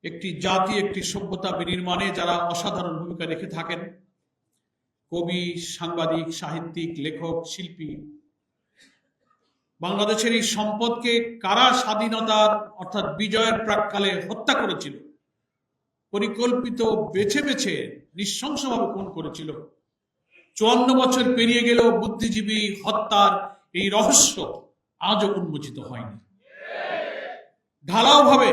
একটি জাতি, একটি সভ্যতা বিনির্মাণে যারা অসাধারণ ভূমিকা রেখে থাকেন, কবি, সাংবাদিক, সাহিত্যিক, লেখক, শিল্পী, বাংলাদেশের এই সম্পদকে কারা স্বাধীনতার অর্থাৎ বিজয়ের প্রাক্কালে হত্যা করেছিল, পরিকল্পিত বেছে বেছে নৃশংসভাবে খুন করেছিল। 54 বছর পেরিয়ে গেলেও বুদ্ধিজীবী হত্যার এই রহস্য আজও উন্মোচিত হয়নি। ঢালাও ভাবে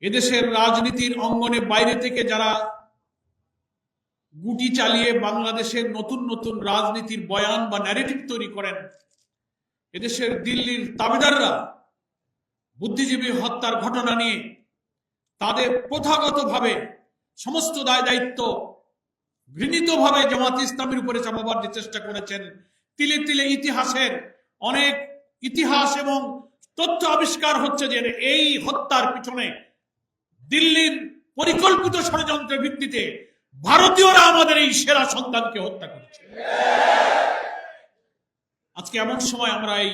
এদেশের রাজনীতির অঙ্গনে বাইরে থেকে যারা গুটি চালিয়ে বাংলাদেশের নতুন নতুন রাজনীতির বয়ান বা ন্যারেটিভ তৈরি করেন, এদেশের দিল্লির তাবেদাররা বুদ্ধিজীবী হত্যার ঘটনা নিয়ে তাদের প্রথাগতভাবে সমস্ত দায় দায়িত্ব ঘৃণিতভাবে জামাত ইসলামের উপরে চাপাবার যে চেষ্টা করেছেন। তিলে তিলে ইতিহাসের অনেক ইতিহাস এবং তথ্য আবিষ্কার হচ্ছে যে এই হত্যার পিছনে দিল্লির পরিকল্পিত ষড়যন্ত্রের ভিত্তিতে ভারতীয়রা আমাদের এই সেরা সন্তানকে হত্যা করেছে। আজকে এমন সময় আমরা এই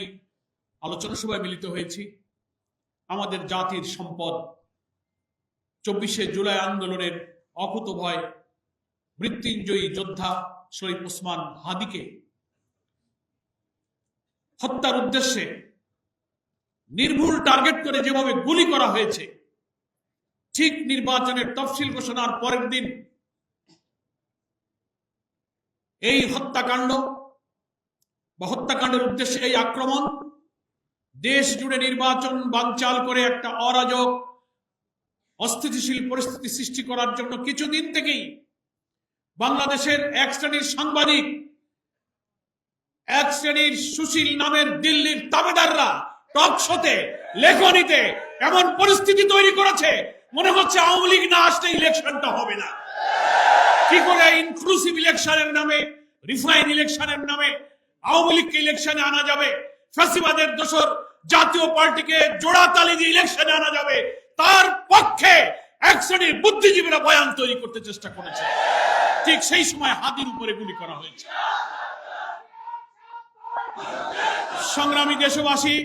আলোচনা সভায় মিলিত হয়েছি। আমাদের জাতির সম্পদ 24শে জুলাই আন্দোলনের অকুতোভয় মৃত্যুঞ্জয়ী যোদ্ধা শরীফ ওসমান হাদিকে হত্যার উদ্দেশ্যে নির্ভুল টার্গেট করে যেভাবে গুলি করা হয়েছে, ঠিক নির্বাচনের তফসিল ঘোষণার পরের দিন এই হত্যাকাণ্ড বা হত্যাকাণ্ডের উদ্দেশ্যে এই আক্রমণ দেশ জুড়ে নির্বাচন বানচাল করে একটা অরাজক অস্থিতিশীল পরিস্থিতি সৃষ্টি করার জন্য কিছুদিন থেকেই বাংলাদেশের এক শ্রেণীর সাংবাদিক, এক শ্রেণীর সুশীল নামের দিল্লির তাবেদাররা টক শোতে, লেখনীতে এমন পরিস্থিতি তৈরি করেছে মনে হচ্ছে আওয়ামী লীগ না আসলে ইলেকশনটা হবে না। কি করে ইনক্লুসিভ ইলেকশনের নামে, রিফাইন ইলেকশনের নামে আওয়ামী লীগকে ইলেকশনে আনা যাবে, ফ্যাসিবাদের দোসর জাতীয় পার্টিকে জোড়া তালি দিয়ে ইলেকশনে আনা যাবে, তার পক্ষে এক শ্রেণীর বুদ্ধিজীবীরা বয়ান তৈরি করতে চেষ্টা করেছে। ঠিক সেই সময় হাদির উপরে গুলি করা হয়েছে। সংগ্রামী দেশবাসী,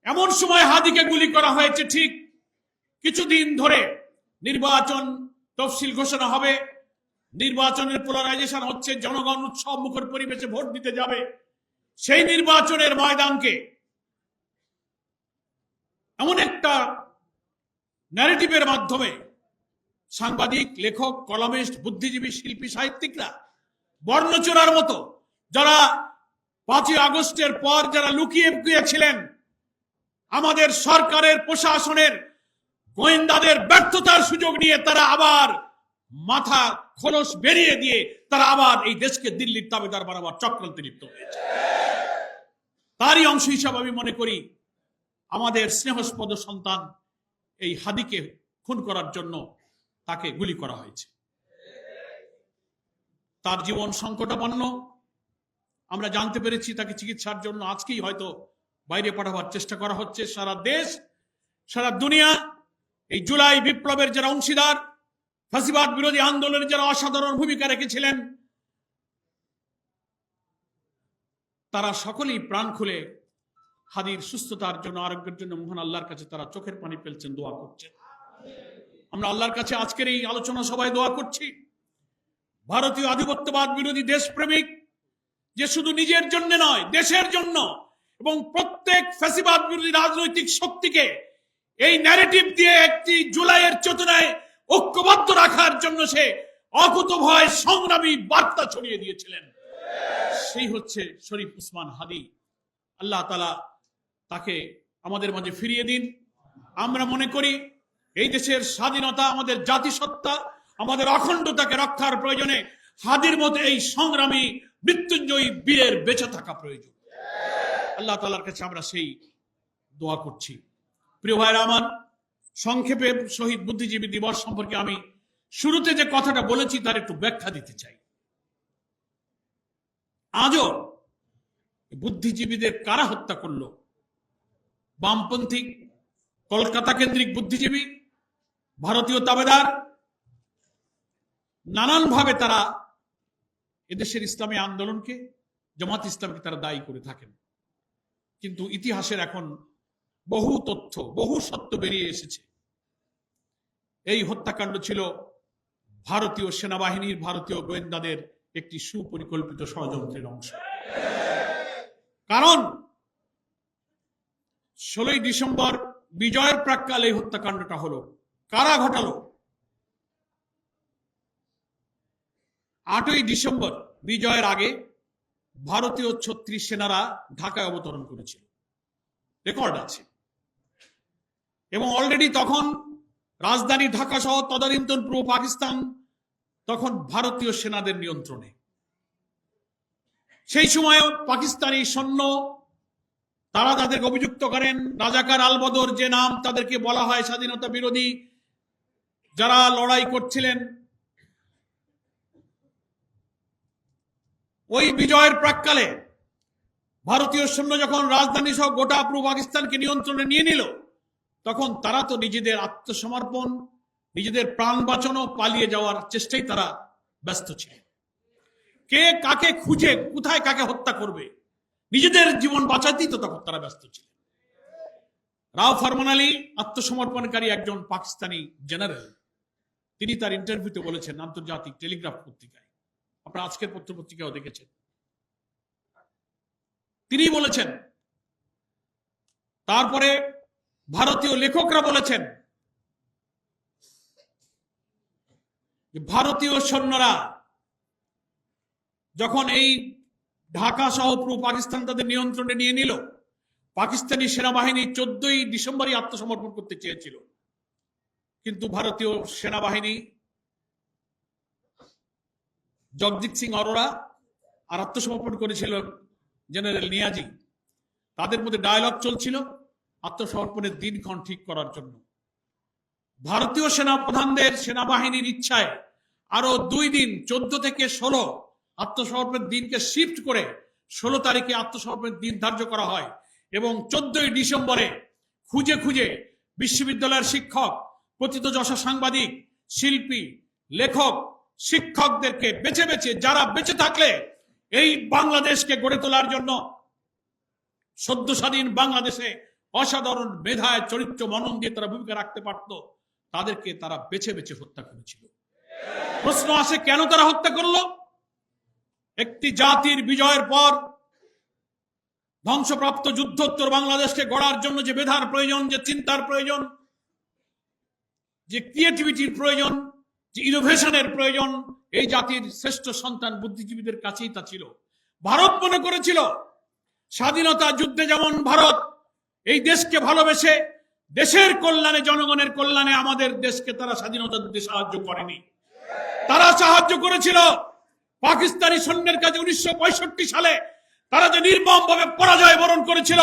এমন সময় হাদিকে গুলি করা হয়েছে ঠিক কিছুদিন ধরে নির্বাচন তফসিল ঘোষণা হবে, নির্বাচনের পোলারাইজেশন হচ্ছে, জনগণ উৎসব মুখর পরিবেশে ভোট দিতে যাবে। সেই নির্বাচনের ময়দানকে এমন একটা ন্যারেটিভের মাধ্যমে সাংবাদিক, লেখক, কলামিস্ট, বুদ্ধিজীবী, শিল্পী, সাহিত্যিকরা বর্ণচোরার মতো যারা 5ই আগস্টের পর যারা লুকিয়ে গিয়েছিলেন, আমাদের সরকারের প্রশাসনের গোয়েন্দাদের ব্যর্থতার সুযোগ নিয়ে তারা আবার মাথা খোলস বেরিয়ে দিয়ে তারা আবার এই দেশকে দিল্লির তাবেদার বানাবার চক্রান্তে লিপ্ত হয়েছে। তারই অংশ হিসাবে আমি মনে করি আমাদের স্নেহস্পদ সন্তান এই হাদিকে খুন করার জন্য তাকে গুলি করা হয়েছে। তার জীবন সংকটাপন্ন। আমরা জানতে পেরেছি তাকে চিকিৎসার জন্য আজকেই হয়তো বাইরে পাঠাবার চেষ্টা করা হচ্ছে। সারা দেশ, সারা দুনিয়া এই জুলাই বিপ্লবের যারা অংশীদার, ফ্যাসিবাদ বিরোধী আন্দোলনে যারা অসাধারণ ভূমিকা রেখেছিলেন, তারা সকলেই প্রাণ খুলে হাদির সুস্থতার জন্য, আরোগ্যের জন্য মহান আল্লাহর কাছে তারা চোখের পানি ফেলছেন, দোয়া করছেন। আমরা আল্লাহর কাছে আজকের এই আলোচনা সবাই দোয়া করছি, ভারতীয় আধিপত্যবাদ বিরোধী দেশপ্রেমিক যে শুধু নিজের জন্য নয়, দেশের জন্য এবং প্রত্যেক ফ্যাসিবাদ বিরোধী রাজনৈতিক শক্তিকে এই ন্যারেটিভ দিয়ে একটি জুলাইয়ের চেতনায় ঐক্যবদ্ধ রাখার জন্য সে অকুতোভয় সংগ্রামী বার্তা ছড়িয়ে দিয়েছিলেন, সেই হচ্ছে শরীফ ওসমান হাদি। আল্লাহ তাআলা তাকে আমাদের মাঝে ফিরিয়ে দিন। আমরা মনে করি এই দেশের স্বাধীনতা, আমাদের জাতিসত্তা, আমাদের অখণ্ডতাকে রক্ষার প্রয়োজনে হাদির মতো এই সংগ্রামী মৃত্যুঞ্জয়ী বীরের বেঁচে থাকা প্রয়োজন। আল্লাহ তাআলার কাছে আমরা সেই দোয়া করছি। প্রিয় ভাইরা আমার, সংক্ষেপে শহীদ বুদ্ধিজীবী দিবস সম্পর্কে আমি শুরুতে যে কথাটা বলেছি তার একটু ব্যাখ্যা দিতে চাই। আজও বুদ্ধিজীবীদের কারা হত্যা করলো? বামপন্থী কলকাতা কেন্দ্রিক বুদ্ধিজীবী, ভারতীয় তাবেদার, নানানভাবে তারা এদেশের ইসলামী আন্দোলনকে, জামাত ইসলামকে তারা দায়ী করে থাকেন। কিন্তু ইতিহাসের এখন বহু তথ্য, বহু সত্য বেরিয়ে এসেছে এই হত্যাকাণ্ড ছিল ভারতীয় সেনাবাহিনীর, ভারতীয় গোয়েন্দাদের একটি সুপরিকল্পিত ষড়যন্ত্রের অংশ। কারণ 16ই ডিসেম্বর বিজয়ের প্রাক্কাল এই হত্যাকাণ্ডটা হলো। কারা ঘটালো? 8ই ডিসেম্বর বিজয়ের আগে ভারতীয় 36 সেনারা ঢাকায় অবতরণ করেছিল, রেকর্ড আছে। এবং অলরেডি তখন রাজধানী ঢাকা সহ তদানীন্তন পূর্ব পাকিস্তান তখন ভারতীয় সেনাদের নিয়ন্ত্রণে। সেই সময় পাকিস্তানি সৈন্য তারা তাদেরকে অভিযুক্ত করেন রাজাকার আলবদর, যে নাম তাদেরকে বলা হয় স্বাধীনতা বিরোধী যারা লড়াই করছিলেন। ওই বিজয়ের প্রাক্কালে ভারতীয় সৈন্য যখন রাজধানী সহ গোটা পূর্ব পাকিস্তানকে নিয়ন্ত্রণে নিয়ে নিল, তখন তারা তো নিজেদের আত্মসমর্পণ, নিজেদের প্রাণ বাঁচানো, পালিয়ে যাওয়ার চেষ্টায় তারা ব্যস্ত ছিলেন। কে কাকে খুঁজে কোথায় কাকে হত্যা করবে, নিজেদের জীবন বাঁচাতেই তো তখন তারা ব্যস্ত ছিলেন। রাও ফরমান আলী আত্মসমর্পণকারী একজন পাকিস্তানি জেনারেল, তিনি তার ইন্টারভিউতে বলেছেন আন্তর্জাতিক টেলিগ্রাফ পত্রিকায়, আপনারা আজকের পত্রপত্রিকাও দেখেছেন, তিনি বলেছেন। তারপরে ভারতীয় লেখকরা বলেছেন ভারতীয় সৈন্যরা যখন এই ঢাকা সহ পূর্ব পাকিস্তান তাদের নিয়ন্ত্রণে নিয়ে নিল, পাকিস্তানি সেনাবাহিনী 14ই ডিসেম্বরই আত্মসমর্পণ করতে চেয়েছিল, কিন্তু ভারতীয় সেনাবাহিনী জগজিৎ সিং অরোরা আর আত্মসমর্পণ করেছিল জেনারেল নিয়াজি। তাদের মধ্যে ডায়ালগ চলছিল আত্মসমর্পণের দিনক্ষণ ঠিক করার জন্য। ভারতীয় সেনা প্রধানদের সেনাবাহিনীর ইচ্ছায় আরো 2 দিন 14 থেকে 16 আত্মসমর্পণের দিনকে শিফট করে 16 তারিখে আত্মসমর্পণের দিন ধার্য করা হয়। এবং 14ই ডিসেম্বরে খুঁজে খুঁজে বিশ্ববিদ্যালয়ের শিক্ষক, প্রথিতযশা সাংবাদিক, শিল্পী, লেখক, শিক্ষকদেরকে বেছে বেছে যারা বেঁচে থাকলে এই বাংলাদেশকে গড়ে তোলার জন্য সদ্য স্বাধীন বাংলাদেশে অসাধারণ মেধায়, চরিত্র, মনন দিয়ে তারা ভূমিকা রাখতে পারত, তাদেরকে তারা বেছে বেছে হত্যা করেছিল। প্রশ্ন আসে, কেন তারা হত্যা করলো? একটি জাতির বিজয়ের পর ধ্বংসপ্রাপ্ত যুদ্ধোত্তর বাংলাদেশকে গড়ার জন্য যে মেধার প্রয়োজন, যে চিন্তার প্রয়োজন, যে ক্রিয়েটিভিটির প্রয়োজন, যে ইনোভেশনের প্রয়োজন, এই জাতির শ্রেষ্ঠ সন্তান বুদ্ধিজীবীদের কাছেই তা ছিল। ভারত মনে করেছিল স্বাধীনতা যুদ্ধে যেমন ভারত এই দেশকে ভালোবেসে দেশের কল্যাণে, জনগণের কল্যাণে আমাদের দেশকে তারা স্বাধীনতা যুদ্ধে সাহায্য করেনি। তারা সাহায্য করেছিল পাকিস্তানি সৈন্যের কাছে 1965 সালে তারা যে নির্মমভাবে পরাজয় বরণ করেছিল,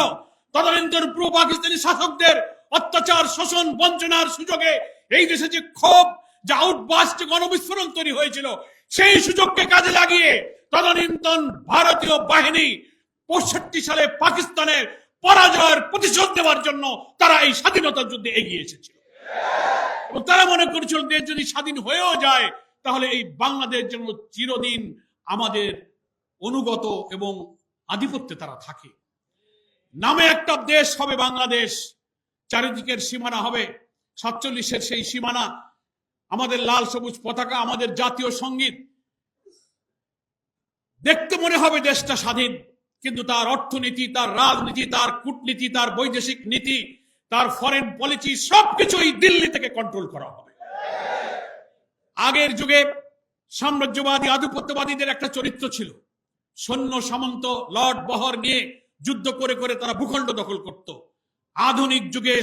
তদানীন্তন পূর্ব পাকিস্তানি শাসকদের অত্যাচার, শোষণ, বঞ্চনার সুযোগে এই দেশে যে ক্ষোভ, যে আউটবাস, যে গণবিস্ফোরণ তৈরি হয়েছিল, সেই সুযোগকে কাজে লাগিয়ে তদানীন্তন ভারতীয় বাহিনী 65 সালে পাকিস্তানের পরাজয়ের প্রতিশোধ দেওয়ার জন্য তারা এই স্বাধীনতার যুদ্ধে এগিয়ে এসেছিল। তারা মনে করেছিল দেশ যদি স্বাধীন হয়েও যায় তাহলে এই বাংলাদেশ যেন চিরদিন আমাদের অনুগত এবং আধিপত্যে তারা থাকে। নামে একটা দেশ হবে বাংলাদেশ, চারিদিকের সীমানা হবে 47-এর সেই সীমানা, আমাদের লাল সবুজ পতাকা, আমাদের জাতীয় সঙ্গীত। দেখতে মনে হবে দেশটা স্বাধীন, কিন্তু তার অর্থনীতি, তার রাজনীতি, তার কূটনীতি, তার বৈদেশিক নীতি, তার ফরেন পলিসি সবকিছুই দিল্লি থেকে কন্ট্রোল করা হবে। আগের যুগে সাম্রাজ্যবাদী আধিপত্যবাদীদের একটা চরিত্র ছিল, সৈন্য সামন্ত লর্ড বহর নিয়ে যুদ্ধ করে করে তারা ভূখণ্ড দখল করত। আধুনিক যুগে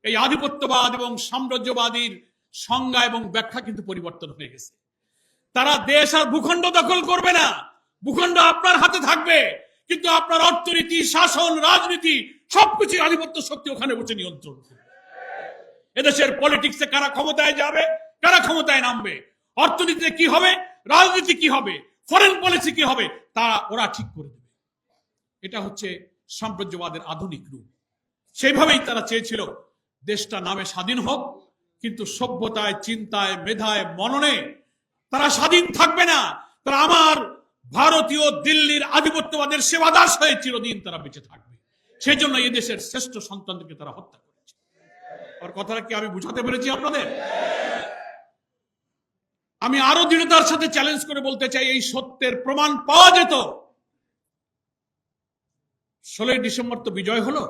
এই আধিপত্যবাদ এবং সাম্রাজ্যবাদীর সংজ্ঞা এবং ব্যাখ্যা কিন্তু পরিবর্তন হয়ে গেছে। তারা দেশ আর ভূখণ্ড দখল করবে না, ভূখণ্ড আপনার হাতে থাকবে, কিন্তু আপনার অর্থনীতি, শাসন, রাজনীতি সবকিছু আধিপত্য শক্তি ওখানে বসে নিয়ন্ত্রণ করবে। এদেশের পলিটিক্সে কারা ক্ষমতায় যাবে, কারা ক্ষমতায় নামবে, অর্থনীতিতে কি হবে, রাজনীতি কি হবে, ফরেন পলিসি কি হবে, ওরা ঠিক করে দেবে। এটা হচ্ছে সাম্রাজ্যবাদের আধুনিক রূপ। সেইভাবেই তারা চেয়েছিল দেশটা নামে স্বাধীন হোক, কিন্তু সভ্যতায়, চিন্তায়, মেধায়, মননে তারা স্বাধীন থাকবে না। তারা আমার ভারতীয় দিল্লির আধিপত্যবাদের সেবাদাস হয়ে চিরদিন তারা বেঁচে থাকবে। সেই জন্য এই দেশের শ্রেষ্ঠ সন্তানদেরকে তারা হত্যা করেছে। আর কথাটা কি আমি বুঝাতে পেরেছি আপনাদের? আমি আরো দৃঢ়তার সাথে চ্যালেঞ্জ করে বলতে চাই, এই সত্যের প্রমাণ পাওয়া যেত। 16ই ডিসেম্বর তো বিজয় হলো,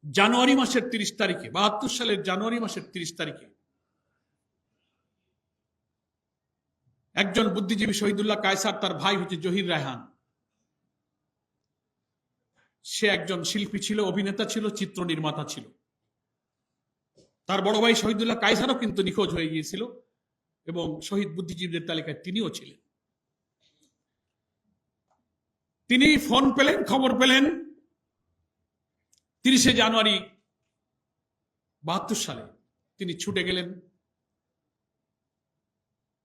জানুয়ারি মাসের 30 তারিখে, 72 সালের জানুয়ারি মাসের 30 তারিখে একজন বুদ্ধিজীবী শহীদুল্লাহ কায়সার, তার ভাই হচ্ছে জহির রায়হান, সে একজন শিল্পী ছিল, অভিনেতা ছিল, চিত্র নির্মাতা ছিল। তার বড় ভাই শহীদুল্লাহ কায়সারও কিন্তু নিখোঁজ হয়ে গিয়েছিল এবং শহীদ বুদ্ধিজীবীদের তালিকায় তিনিও ছিলেন। তিনি ফোন পেলেন, খবর পেলেন 30শে জানুয়ারি 72 সালে। তিনি ছুটে গেলেন।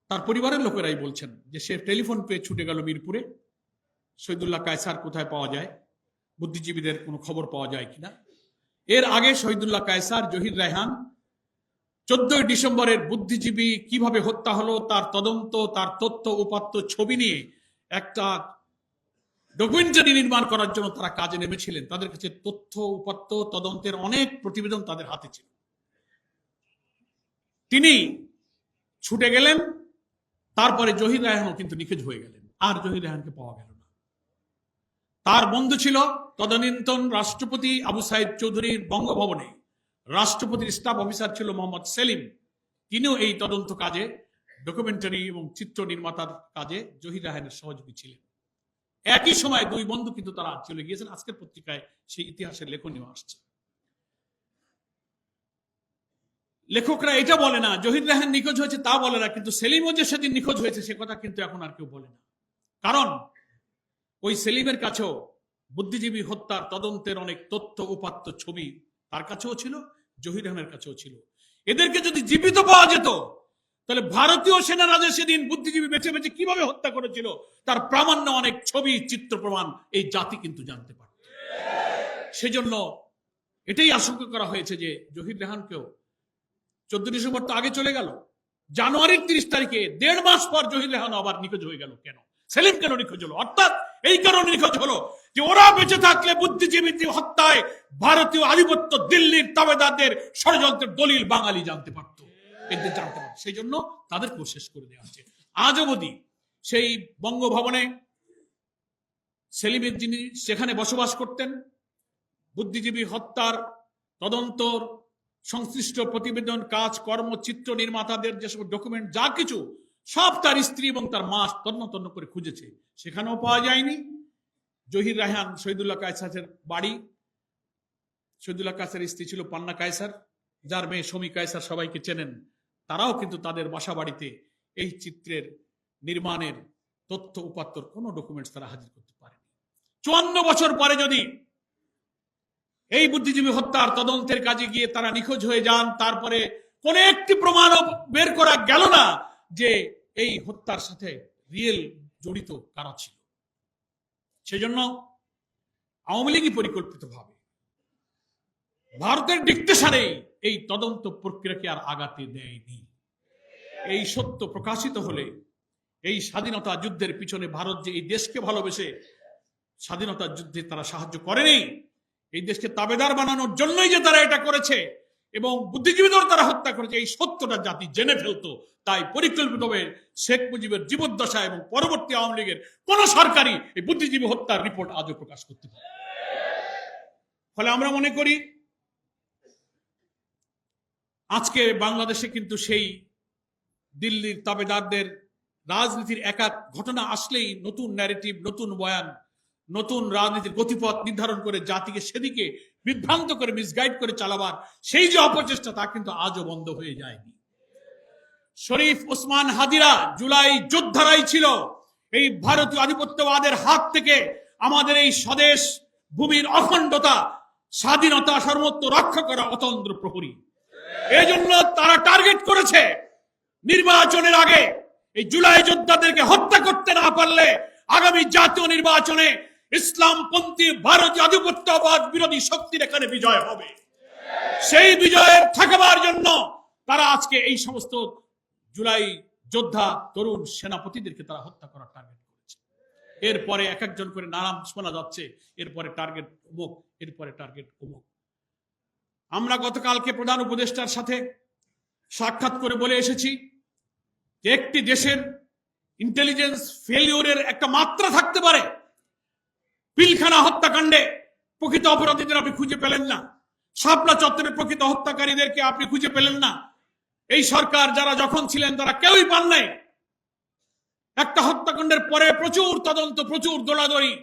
তার পরিবারের লোকেরাই বলছেন যে সে টেলিফোন পেয়ে ছুটে গেল মিরপুরে, শহীদুল্লাহ কায়সার কোথায় পাওয়া যায়, বুদ্ধিজীবীদের কোনো খবর পাওয়া যায় কিনা। এর আগে শহীদুল্লাহ কায়সার, জহির রায়হান 14ই ডিসেম্বরের বুদ্ধিজীবী কিভাবে হত্যা হলো তার তদন্ত, তার তথ্য উপাত্ত ছবি নিয়ে একটা ডকুমেন্টারি নির্মাণ করার জন্য তারা কাজে নেমেছিলেন। তাদের কাছে তথ্য উপাত্ত তদন্তের অনেক প্রতিবেদন তাদের হাতে ছিল। তিনি ছুটে গেলেন। তারপরে জহির রায়হানও কিন্তু নিখোঁজ হয়ে গেলেন, আর জহির রায়হানকে পাওয়া গেল না। তার বন্ধু ছিল তদানীন্তন রাষ্ট্রপতি আবু সাইদ চৌধুরীর বঙ্গভবনে রাষ্ট্রপতির স্টাফ অফিসার ছিল মোহাম্মদ সেলিম। তিনিও এই তদন্ত কাজে, ডকুমেন্টারি এবং চিত্র নির্মাতার কাজে জহির রায়হানের সহযোগী ছিলেন। একই সময় দুই বন্ধু কিন্তু তারা চলে গিয়েছেন। আজকের পত্রিকায় সেই ইতিহাসের লেখনীয় আসছে। লেখকরা এটা বলে না জহির রায়হান নিখোঁজ হয়েছে, তা বলে না, কিন্তু সেলিমও যে সেদিন নিখোঁজ হয়েছে সে কথা কিন্তু এখন আর কেউ বলে না। কারণ ওই সেলিমের কাছেও বুদ্ধিজীবী হত্যার তদন্তের অনেক তথ্য উপাত্ত ছবি তার কাছেও ছিল, জহির রায়হানের কাছেও ছিল। এদেরকে যদি জীবিত পাওয়া যেত তাহলে ভারতীয় সেনারা যে সেদিন বুদ্ধিজীবী বেছে বেছে কিভাবে হত্যা করেছিল তার প্রামাণ্য অনেক ছবি, চিত্র, প্রমাণ এই জাতি কিন্তু জানতে পারত। সেজন্য এটাই আশঙ্কা করা হয়েছে যে জহির রায়হানকেও 14 ডিসেম্বর তো আগে চলে গেল, জানুয়ারির 30 তারিখে 1.5 মাস পর জহির রায়হান আবার নিখোঁজ হয়ে গেল। কেন সেলিম কেন নিখোঁজ হলো? অর্থাৎ এই কারণে নিখোঁজ হলো যে ওরা বেঁচে থাকলে বুদ্ধিজীবী হত্যায় ভারতীয় আধিপত্য, দিল্লির তাবেদারদের ষড়যন্ত্রের দলিল বাঙালি জানতে পারত, এদের জানতে পারত। সেই জন্য তাদেরকেও শেষ করে দেওয়া হচ্ছে। আজ অবধি সেই বঙ্গভবনে সেলিমের যিনি সেখানে বসবাস করতেন, বুদ্ধিজীবী হত্যার তদন্তর সংশ্লিষ্ট প্রতিবেদন, কাজ, কর্ম, চিত্র নির্মাতাদের যেসব ডকুমেন্ট যা কিছু সব তার স্ত্রী এবং তার মা তন্ন করে খুঁজেছে, সেখানেও পাওয়া যায়নি। জহির রায়হান শহীদুল্লাহ কায়সারের বাড়ি, শহীদুল্লাহ কায়সারের স্ত্রী ছিল পান্না কায়সার, যার মেয়ে শমী কায়সার সবাইকে চেনেন, তারাও কিন্তু তাদের বাসা বাড়িতে এই চিত্রের নির্মাণের তথ্য উপাত্তর কোনো ডকুমেন্টস তারা হাজির করতে পারেনি। 54 বছর পরে যদি এই বুদ্ধিজীবী হত্যার তদন্তের কাজে গিয়ে তারা নিখোঁজ হয়ে যান, তারপরে কোন একটি প্রমাণও বের করা গেল না যে এই হত্যার সাথে রিয়েল জড়িত কারা ছিল। সেজন্য আওয়ামী লীগই পরিকল্পিতভাবে ভারতের ডিক্টেশনে এই তদন্ত প্রক্রিয়াকে আর আগাতে দেয়নি। এই সত্য প্রকাশিত হলে এই স্বাধীনতা যুদ্ধের পিছনে ভারত যে এই দেশকে ভালোবেসে স্বাধীনতা যুদ্ধে তারা সাহায্য করেনি, এই দেশকে তাবেদার বানানোর জন্যই যে তারা এটা করেছে এবং বুদ্ধিজীবীদের তারা হত্যা করেছে, এই সত্যটা জাতি জেনে ফেলতো। তাই পরিকল্পিতভাবে শেখ মুজিবের জীবদ্দশা এবং পরবর্তী আওয়ামী লীগের কোন সরকারই এই বুদ্ধিজীবী হত্যার রিপোর্ট আজও প্রকাশ করতে পারে। ফলে আমরা মনে করি আজকে বাংলাদেশে কিন্তু সেই দিল্লির তাবেদারদের রাজনীতির একাক ঘটনা আসলেই নতুন ন্যারেটিভ, নতুন বয়ান, নতুন রাজনীতির গতিপথ নির্ধারণ করে জাতিকে সেদিকে বিভ্রান্ত করে, মিসগাইড করে চালাবার সেই যে অপচেষ্টা, তা কিন্তু আজও বন্ধ হয়ে যায়নি। শরীফ ওসমান হাদিরা জুলাই যোদ্ধারাই ছিল এই ভারতীয় আধিপত্যবাদের হাত থেকে আমাদের এই স্বদেশ ভূমির অখণ্ডতা, স্বাধীনতা সর্বত্র রক্ষা করা অতন্দ্র প্রহরী। এই জন্য তারা টার্গেট করেছে নির্বাচনের আগে এই জুলাই যোদ্ধাদেরকে হত্যা করতে না পারলে আগামী জাতীয় নির্বাচনে ইসলামপন্থী ভারতীয় আধিপত্যবাদ বিরোধী শক্তির এখানে বিজয় হবে। সেই বিজয়ের ঠেকাবার জন্য তারা আজকে এই সমস্ত জুলাই যোদ্ধা তরুণ সেনাপতিদেরকে তারা হত্যা করার টার্গেট করেছে। এরপরে এক একজন করে নাম শোনা যাচ্ছে, এরপরে টার্গেট অমুক, এরপরে টার্গেট অমুক। আমরা গতকালকে প্রধান উপদেষ্টার সাথে সাক্ষাৎ করে বলে এসেছি যে একটি দেশের ইন্টেলিজেন্স ফেলিওরের একটা মাত্রা থাকতে পারে। পিলখানা হত্যাকাণ্ডে প্রকৃত অপরাধীদের আপনি খুঁজে পেলেন না, শাপলা চত্বরে প্রকৃত হত্যাকারীদেরকে আপনি খুঁজে পেলেন না। এই সরকার যারা যখন ছিলেন তারা কেউই পান নাই। একটা হত্যাকাণ্ডের পরে প্রচুর তদন্ত, প্রচুর দৌড়াদৌড়ি,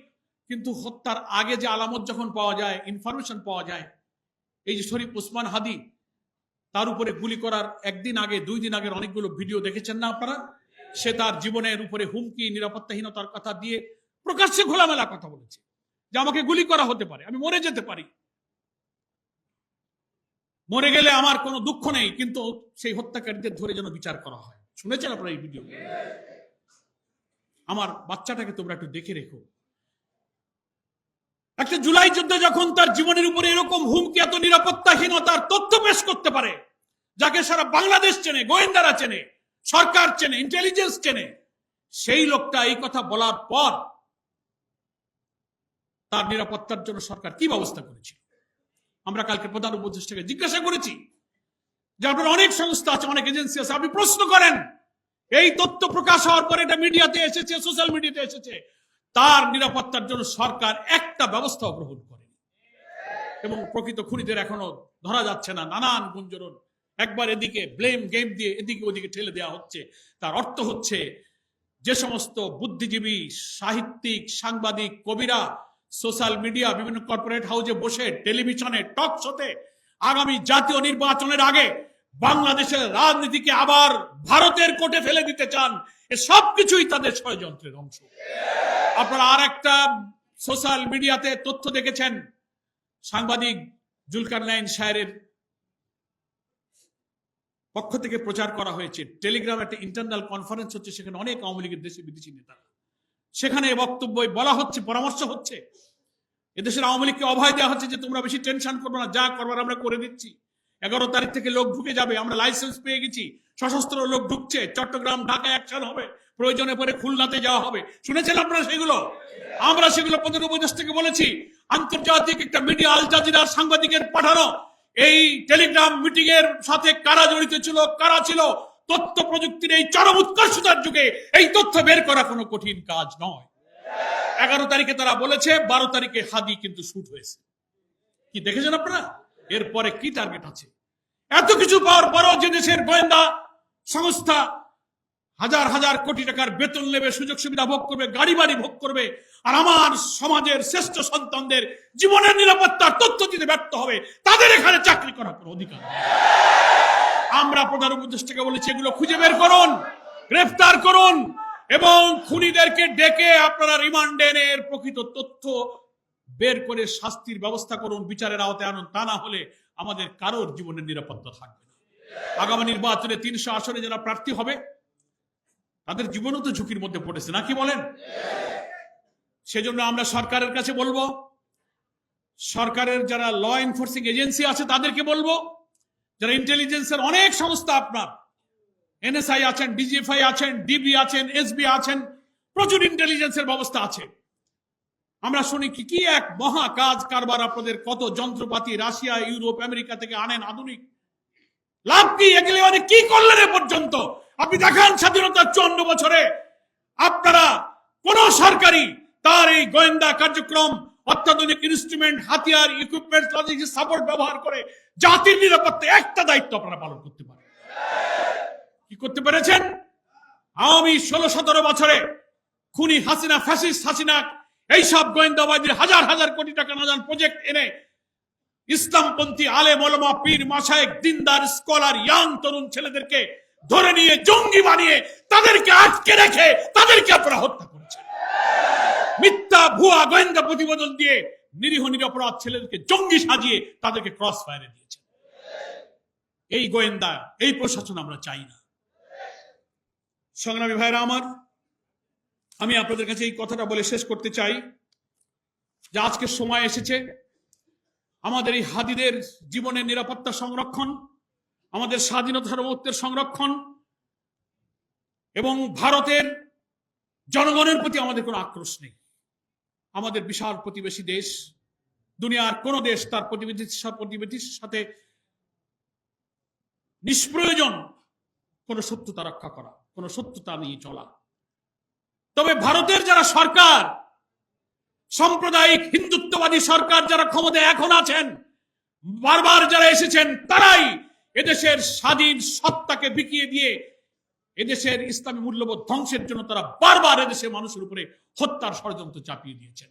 কিন্তু হত্যার আগে যে আলামত যখন পাওয়া যায়, ইনফরমেশন পাওয়া যায়, এই যে শরীফ ওসমান হাদি, তার উপরে গুলি করার একদিন আগে, 2 দিন আগের অনেকগুলো ভিডিও দেখেছেন না আপনারা? সে তার জীবনের উপরে হুমকি, নিরাপত্তাহীনতার কথা দিয়ে প্রকাশ্যে খোলামেলা কথা বলেছে যে আমাকে গুলি করা হতে পারে, আমি মরে যেতে পারি, মরে গেলে আমার কোনো দুঃখ নেই, কিন্তু সেই হত্যাকারীদের ধরে যেন বিচার করা হয়। শুনেছেন আপনারা এই ভিডিও? আমার বাচ্চাটাকে তোমরা একটু দেখে রেখো। একটা জুলাই যুদ্ধে যখন তার জীবনের উপরে এরকম হুমকি, এত নিরাপত্তাহীনতার তথ্য পেশ করতে পারে, যাকে সারা বাংলাদেশ চেনে, গোয়েন্দারা চেনে, সরকার চেনে, ইন্টেলিজেন্স চেনে, সেই লোকটা এই কথা বলার পর তার নিরাপত্তার জন্য সরকার কি ব্যবস্থা করেছে? আমরা কালকে প্রধান উপদেষ্টাকে জিজ্ঞাসা করেছি যে আপনার অনেক সংস্থা আছে, অনেক এজেন্সি আছে, আপনি প্রশ্ন করেন, এই তথ্য প্রকাশ হওয়ার পরে এটা মিডিয়াতে এসেছে, সোশ্যাল মিডিয়াতে এসেছে, তার নিরাপত্তার জন্য সরকার একটা ব্যবস্থা গ্রহণ করেনি এবং প্রকৃত খুনিদের এখনো ধরা যাচ্ছে না। নানান গুঞ্জন, একবার এদিকে ব্লেম গেম দিয়ে এদিকে ওদিকে ঠেলে দেওয়া হচ্ছে। তার অর্থ হচ্ছে যে সমস্ত বুদ্ধিজীবী, সাহিত্যিক, সাংবাদিক, কবিরা সোশ্যাল মিডিয়া, বিভিন্ন কর্পোরেট হাউসে বসে, টেলিভিশনে, টক শোতে আগামী জাতীয় নির্বাচনের আগে বাংলাদেশের রাজনীতিকে আবার ভারতের কোর্টে ফেলে দিতে চান, এ সবকিছুই তাদের ষড়যন্ত্রের অংশ। আপনারা আর একটা সোশ্যাল মিডিয়াতে তথ্য দেখেছেন, সাংবাদিক জুলকারনাইন সাহেবের পক্ষ থেকে প্রচার করা হয়েছে, টেলিগ্রাম একটা ইন্টারনাল কনফারেন্স হচ্ছে, সেখানে অনেক আওয়ামী লীগের দেশি বিদেশি নেতা, সেখানে বক্তব্য বলা হচ্ছে, পরামর্শ হচ্ছে, এদেশের আওয়ামী লীগকে অভয় দেওয়া হচ্ছে যে তোমরা বেশি টেনশন করবে না, যা করবার আমরা করে দিচ্ছি। 11 তারিখ থেকে লোক ঢুকে যাবে, আমরা লাইসেন্স পেয়ে গেছি, সশস্ত্র লোক ঢুকছে, চট্টগ্রাম, ঢাকা অ্যাকশন হবে, প্রয়োজনে পরে খুলনাতে যাওয়া হবে। শুনেছেন আপনারা সেগুলো? আমরা সেগুলো প্রধান উপদেষ্টাকে বলেছি। আন্তর্জাতিক একটা মিডিয়া আল জাজিরার সাংবাদিকের পাঠানো এই টেলিগ্রাম মিটিং এর সাথে কারা জড়িত ছিল, কারা ছিল, তথ্য প্রযুক্তির এই চরম উৎকর্ষতার যুগে এই তথ্য বের করা কোনো কঠিন কাজ নয়। 11 তারিখে তারা বলেছে, 12 তারিখে হাদি কিন্তু শুট হয়েছে। কি দেখেছেন আপনারা? এরপরে কি টার্গেট আছে? এত কিছু পাওয়ার পরও যে দেশের গোয়েন্দা সংস্থা হাজার হাজার কোটি টাকার বেতন নেবে, সুযোগ সুবিধা ভোগ করবে, গাড়ি বাড়ি ভোগ করবে, আর আমার সমাজের শ্রেষ্ঠ সন্তানদের জীবনের নিরাপত্তার তথ্য দিতে ব্যর্থ হবে, তাদের এখানে চাকরি করার কোনো অধিকার নেই। আমরা প্রধান উপদেষ্টাকে বলেছি এগুলো খুঁজে বের করুন, গ্রেফতার করুন এবং খুনিদেরকে ডেকে আপনারা রিমান্ডে এনে এর প্রকৃত তথ্য বের করে শাস্তির ব্যবস্থা করুন, বিচারের আওতায় আনুন। তা না হলে আমাদের কারোর জীবনের নিরাপত্তা থাকবে না। আগামী নির্বাচনে 300 আসনে যারা প্রার্থী হবে তাদের জীবনও তো ঝুঁকির মধ্যে পড়েছে, নাকি বলেন? সেজন্য আমরা সরকারের কাছে বলবো, সরকারের যারা ল এনফোর্সিং এজেন্সি আছে তাদেরকে বলবো, যারা ইন্টেলিজেন্সের অনেক সংস্থা, আপনার এনএসআই আছেন, ডিজিএফআই আছেন, ডিবি আছেন, এসবি আছেন, প্রচুর ইন্টেলিজেন্সের ব্যবস্থা আছে। আমরা শুনি কি এক মহা কাজ কারবার, আপনাদের কত যন্ত্রপাতি রাশিয়া, ইউরোপ, আমেরিকা থেকে আনেন, আধুনিক। লাভ কি? এগুলো অনেক কি করলেন এ পর্যন্ত? আপনি দেখান স্বাধীনতার 54 বছরে আপনারা কোন সরকারি তার এই গোয়েন্দা কার্যক্রম, অত্যাধুনিক ইনস্ট্রুমেন্ট, হাতিয়ার, ইকুইপমেন্ট, লজিস্টিক সাপোর্ট ব্যবহার করে জাতির নিরাপত্তা একটা দায়িত্ব আপনারা পালন করতে পারেন? কি করতে পেরেছেন? আওয়ামী 16-17 বছরে খুনি হাসিনা, ফ্যাসিস্ট হাসিনা, এইসব গোয়েন্দাবাদীর হাজার হাজার কোটি টাকা নাজান প্রজেক্ট এনে ইসলামপন্থী আলেম ওলামা, পীর, মাশায়েখ, দিনদার, স্কলার, ইয়াং তরুণ ছেলেদেরকে ধরে নিয়ে জঙ্গি বানিয়ে তাদেরকে আটকে রেখে তাদেরকে আপনারা হত্যা করেছেন। মিথ্যা ভুয়া গোয়েন্দা প্রতিবেদন দিয়ে নিরীহ নিরপরাধ ছেলেদেরকে জঙ্গি সাজিয়ে তাদেরকে ক্রস ফায়ারে দিয়েছেন। এই গোয়েন্দা, এই প্রশাসন আমরা চাই না। সংগ্রামী ভাইরা আমার, আমি আপনাদের কাছে এই কথাটা বলে শেষ করতে চাই যে আজকে সময় এসেছে আমাদের এই হাদিদের জীবনের নিরাপত্তা সংরক্ষণ, আমাদের স্বাধীনতা সার্বভৌমত্বের সংরক্ষণ এবং ভারতের জনগণের প্রতি আমাদের কোনো আক্রোশ নেই। আমাদের বিশাল প্রতিবেশী দেশ, দুনিয়ার কোন দেশ তার প্রতিবেশীর সাথে নিষ্প্রয়োজন কোন শত্রুতা রক্ষা করা, কোন সত্যতা নিয়ে চলা। তবে ভারতের যারা সরকার, সাম্প্রদায়িক হিন্দুত্ববাদী সরকার যারা ক্ষমতায় এখন আছেন, বারবার যারা এসেছেন, তারাই এদেশের স্বাধীন সত্তাকে বিকিয়ে দিয়ে এদেশের ইসলামী মূল্যবোধ ধ্বংসের জন্য তারা বারবার এদেশের মানুষের উপরে হত্যার ষড়যন্ত্র চাপিয়ে দিয়েছেন।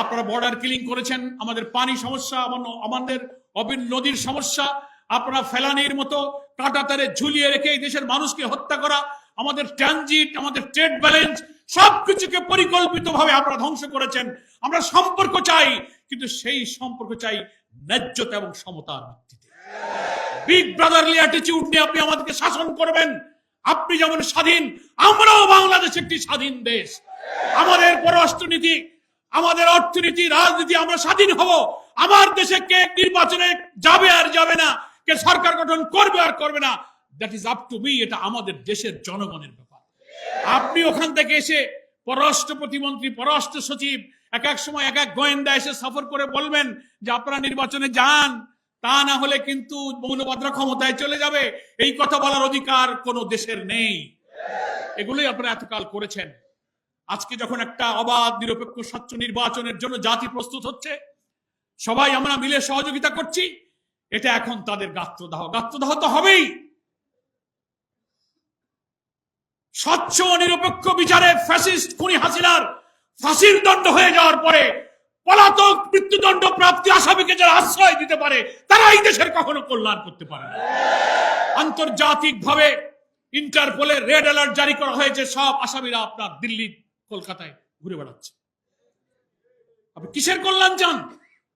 আপনারা বর্ডার কিলিং করেছেন, আমাদের পানি সমস্যা, আমাদের নদীর সমস্যা, আপনারা ফেলানির মতো কাঁটাতারে ঝুলিয়ে রেখে এই দেশের মানুষকে হত্যা করা, আমাদের ট্রানজিট, আমাদের ট্রেড ব্যালেন্স সবকিছুকে পরিকল্পিতভাবে আপনারা ধ্বংস করেছেন। আমরা সম্পর্ক চাই, কিন্তু সেই সম্পর্ক চাই ন্যায্যতা এবং সমতার ভিত্তিতে। বিগ ব্রাদারলি অ্যাটিটিউড নিয়ে আপনি আমাদেরকে শাসন করবেন। আপনি যেমন স্বাধীন, আমরাও বাংলাদেশ একটি স্বাধীন দেশ। আমাদের পররাষ্ট্রনীতি, আমাদের অর্থনীতি, রাজনীতি, আমরা স্বাধীন হব। আমার দেশে কে নির্বাচনে যাবে আর যাবে না, কে সরকার গঠন করবে আর করবে না, that is up to me. এটা আমাদের দেশের জনগণের ব্যাপার। আপনি ওখান থেকে এসে পররাষ্ট্র প্রতিমন্ত্রী, পররাষ্ট্র সচিব, এক এক সময় এক এক গোয়েন্দা এসে সফর করে বলবেন যে আপনারা নির্বাচনে যান, তা না হলে কিন্তু মৌলবাদরা ক্ষমতায় চলে যাবে। এই কথা বলার অধিকার কোন দেশের নেই। এগুলোই আপনারা এতকাল করেছেন। আজকে যখন একটা অবাধ, নিরপেক্ষ, স্বচ্ছ নির্বাচনের জন্য জাতি প্রস্তুত হচ্ছে, সবাই আমরা মিলে সহযোগিতা করছি, এটা এখন তাদের গাত্রদাহ তো হবেই। স্বচ্ছ নিরপেক্ষ বিচারে ফ্যাসিস্ট খুনি হাসিনার ফাঁসির দণ্ড হয়ে যাওয়ার পরে পলাতক মৃত্যুদণ্ড প্রাপ্তি আসামিকে যারা আশ্রয় দিতে পারে, তারাই দেশের কখনো কল্যাণ করতে পারে না। আন্তর্জাতিকভাবে ইন্টারপোলের রেড অ্যালার্ট জারি করা হয়েছে, সব আসামিরা আপনার দিল্লি, কলকাতায় ঘুরে বেড়াচ্ছে। আপনি কিসের কল্যাণ চান?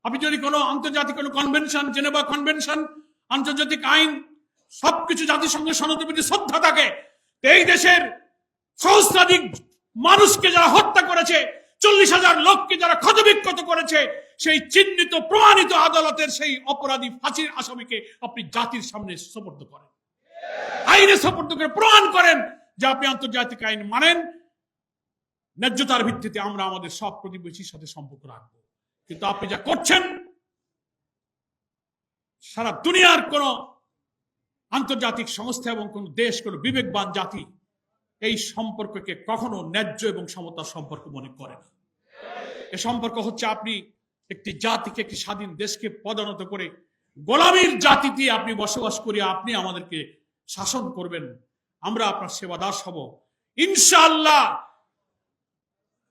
আপনি যদি কোনো আন্তর্জাতিক কোনো কনভেনশন, জেনেভা কনভেনশন, আন্তর্জাতিক আইন, সবকিছু জাতিসংঘের সনদের প্রতি শ্রদ্ধা থাকে, এই দেশের সহস্রাধিক মানুষকে যারা হত্যা করেছে, 40,000 লোককে যারা ক্ষতবিক্ষত করেছে, সেই চিহ্নিত প্রমাণিত আদালতের সেই অপরাধী ফাঁসির আসামিকে আপনি জাতির সামনে সোপর্দ করেন, আইনে সোপর্দ করে প্রমাণ করেন যে আপনি আন্তর্জাতিক আইন মানেন। ন্যায্যতার ভিত্তিতে আমরা আমাদের সব প্রতিবেশীর সাথে সম্পর্ক রাখবো। কিন্তু আপনি যা করছেন, সারা দুনিয়ার কোন আন্তর্জাতিক সংস্থা এবং কোন দেশ, কোন বিবেকবান জাতি এই সম্পর্ককে কখনো ন্যায্য এবং সমতার সম্পর্ক মনে করে না। এ সম্পর্ক হচ্ছে আপনি একটি জাতিকে, একটি স্বাধীন দেশকে পদানত করে গোলামীর জাতিতে আপনি বসবাস করিয়ে আপনি আমাদেরকে শাসন করবেন, আমরা আপনার সেবাদাস হব ইনশাআল্লাহ।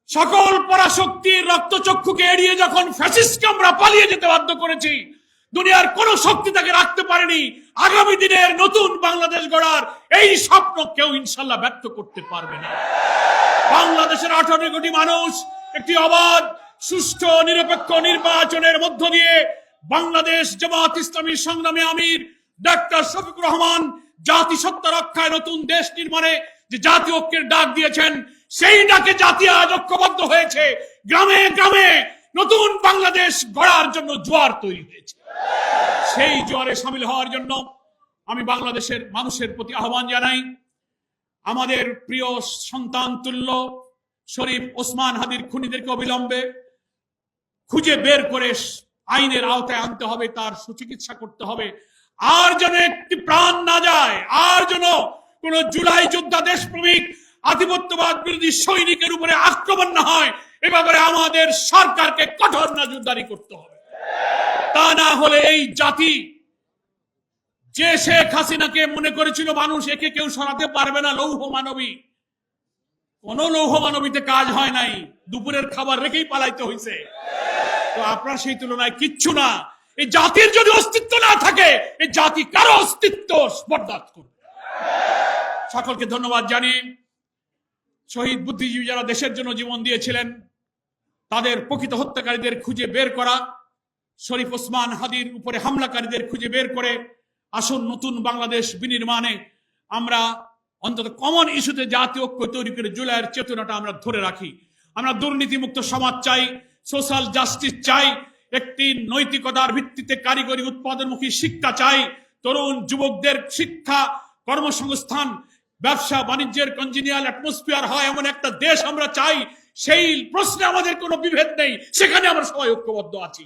সকল পরাশক্তির রক্তচক্ষুকে এড়িয়ে যখন ফ্যাসিস্টকে আমরা পালিয়ে যেতে বাধ্য করেছি, দুনিয়ার কোন শক্তি তাকে রাখতে পারেনি। আগামী দিনের নতুন বাংলাদেশ গড়ার এই স্বপ্ন কেউ ইনশাআল্লাহ ব্যক্ত করতে পারবে না। বাংলাদেশের 18 কোটি মানুষ একটি অবাধ, সুষ্ঠু, নিরপেক্ষ নির্বাচনের মধ্য দিয়ে বাংলাদেশ জামাত ইসলামীর সংগ্রামী আমির ডাক্তার শফিকুর রহমান জাতিসত্তা রক্ষায়, নতুন দেশ নির্মাণে যে জাতীয় ঐক্যের ডাক দিয়েছেন, সেই ডাকে জাতি আজ ঐক্যবদ্ধ হয়েছে। গ্রামে গ্রামে নতুন বাংলাদেশ গড়ার জন্য জোয়ার তৈরি হয়েছে। সেই জোয়ারে সামিল হওয়ার জন্য আমি বাংলাদেশের মানুষের প্রতি আহ্বান জানাই। আমাদের প্রিয় সন্তান তুল্য শরীফ ওসমান হাদির খুনিদেরকে অবিলম্বে খুঁজে বের করে আইনের আওতায় আনতে হবে, তার সুচিকিৎসা করতে হবে। আর যেন একটি প্রাণ না যায়, আর যেন কোন জুলাই যোদ্ধা, দেশপ্রেমিক, আধিপত্যবাদ বিরোধী সৈনিকের উপরে আক্রমণ না হয়, এ ব্যাপারে আমাদের সরকারকে কঠোর নজরদারি করতে হবে। তা না হলে এই জাতি, যে শেখ হাসিনাকে মনে করেছিল মানুষ একে কেউ সরাতে পারবে না, লৌহ মানবী, কোন লৌহ মানবীতে কাজ হয় নাই, দুপুরের খাবার রেখেই পালাইতে হয়েছে। তো আপনার সেই তুলনায় কিচ্ছু না। এই জাতির যদি অস্তিত্ব না থাকে, এই জাতি কারো অস্তিত্ব বরদাস্ত করবে। সকলকে ধন্যবাদ জানিয়ে, শহীদ বুদ্ধিজীবী যারা দেশের জন্য জীবন দিয়েছিলেন, তাদের প্রকৃত হত্যাকারীদের খুঁজে বের করা, শরীফ ওসমান হাদির উপরে হামলাকারীদের খুঁজে বের করে আসুন নতুন বাংলাদেশ বিনির্মাণে আমরা অন্তত কমন ইস্যুতে জাতীয় ঐক্য তৈরি করে জুলাইয়ের চেতনাটা আমরা ধরে রাখি। আমরা দুর্নীতিমুক্ত সমাজ চাই, সোশ্যাল জাস্টিস চাই, একটি নৈতিকতার ভিত্তিতে কারিগরি উৎপাদনমুখী শিক্ষা চাই, তরুণ যুবকদের শিক্ষা, কর্মসংস্থান, ব্যবসা বাণিজ্যের কনজিনিয়াল অ্যাটমসফিয়ার হয় এমন একটা দেশ আমরা চাই। সেই প্রশ্নে আমাদের কোনো বিভেদ নেই, সেখানে আমরা সবাই ঐক্যবদ্ধ আছি।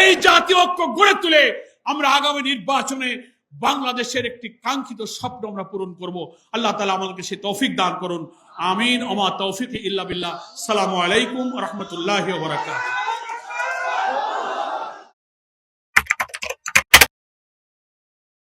এই জাতীয় ঐক্য গড়ে তুলে আমরা আগামী নির্বাচনে বাংলাদেশের একটি কাঙ্ক্ষিত স্বপ্ন আমরা পূরণ করব। আল্লাহ তাআলা আমাদেরকে সেই তৌফিক দান করুন। আমিন। ওমা তৌফিক ইল্লা বিল্লাহ। আসসালামু আলাইকুম ওয়া রাহমাতুল্লাহি ওয়া বারাকাতুহু।